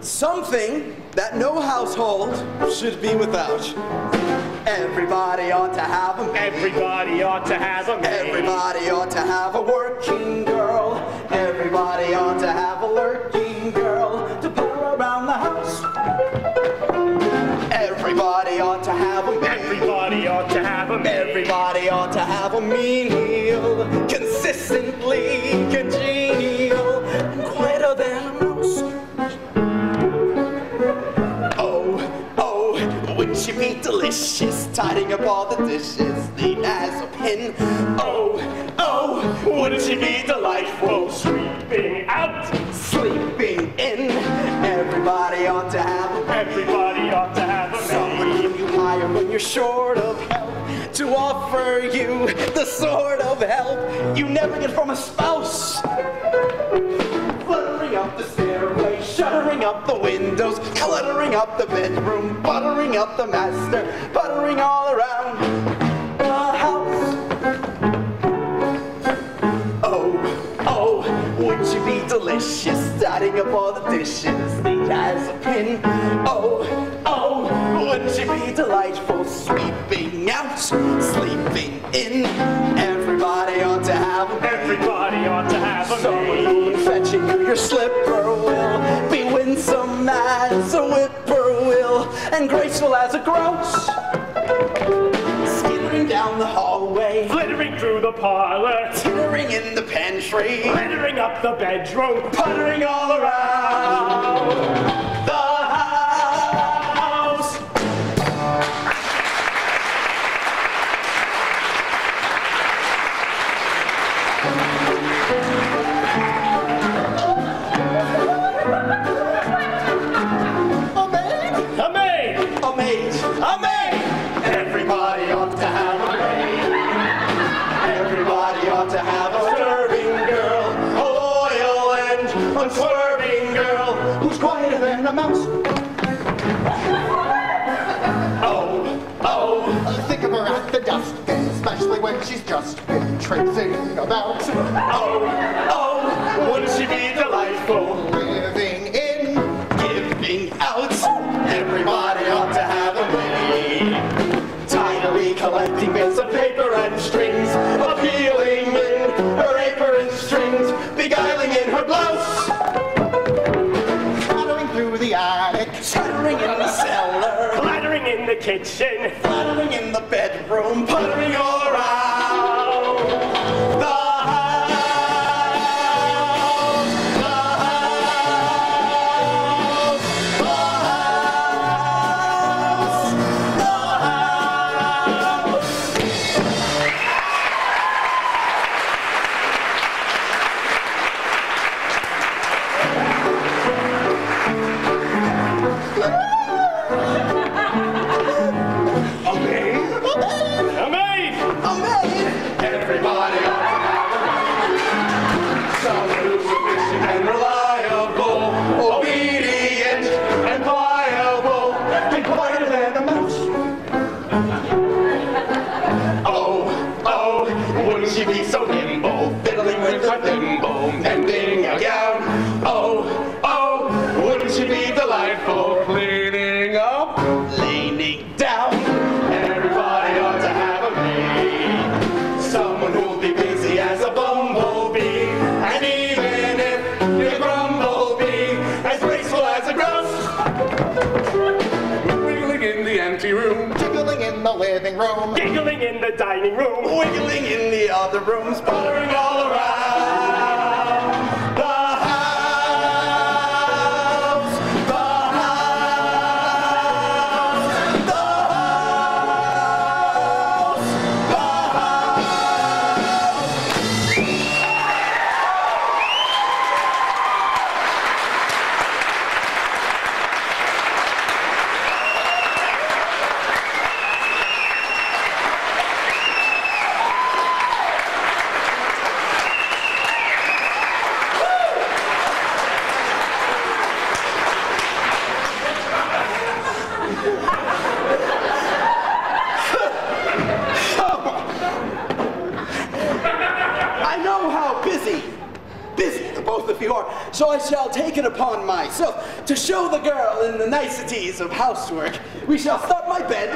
Something that no household should be without. Everybody ought to have a maid. Everybody ought to have a maid. Everybody ought to have a working girl. Everybody ought to have a lurking girl to put her around the house. Everybody ought to have a maid. Everybody ought to have a maid. Everybody ought to have a menial, consistently congenial, and quieter than a mouse. Wouldn't she be delicious, tidying up all the dishes, neat as a pin? Oh, wouldn't she be delightful, sweeping out, sleeping in? Everybody ought to have a maid. Everybody ought to have a maid. Someone whom you hire when you're short of help, to offer you the sort of help you never get from a spouse. Fluttering up the stairway, shuttering up the windows, cluttering up the bedroom, buttering up the master, buttering all around the house. Oh, would she be delicious, tidying up all the dishes, neat as a pin? Oh, wouldn't she be delightful, sweeping out, sleeping in? Everybody ought to have a maid. Everybody ought to have a Someone maid. who, in fetching you your slipper, will be winsome as a whippoorwill and graceful as a grouse. Skittering down the hallway, Flittering through the parlor, tittering in the pantry, littering up the bedroom, puttering all around the house. a maid. A maid, a maid. Everybody ought to have a maid. Everybody ought to have a stirring girl, a loyal and unswerving girl who's quieter than a mouse. Think of her at the dustbin, especially when she's just been traipsing about. Oh, wouldn't she be delightful, Living in, giving out? Everybody ought to have a maid. Tidily collecting bits of paper and strings, appealing in her apron strings, beguiling in her blouse, clattering through the attic, shuddering in the cellar, Clattering in the kitchen, fluttering in the bedroom, puttering all around the house, the house, the house, the a maid. A maid! Everybody ought to have a maid. Someone who's sufficient and reliable, obedient and pliable, and quieter than a mouse. Oh, wouldn't she be so nimble, fiddling with her thimble, mending a gown? Oh, wouldn't she be delightful, cleaning up, leaning down? Everybody ought to have a maid. Someone who'll be busy as a bumblebee, and even if you grumblebee, as graceful as a grouse. Wiggling in the empty room, jiggling in the living room, Giggling in the dining room, wiggling in the other rooms, puttering all around the house, the house, the house, the so I shall take it upon myself to show the girl in the niceties of housework. We shall stop my bed,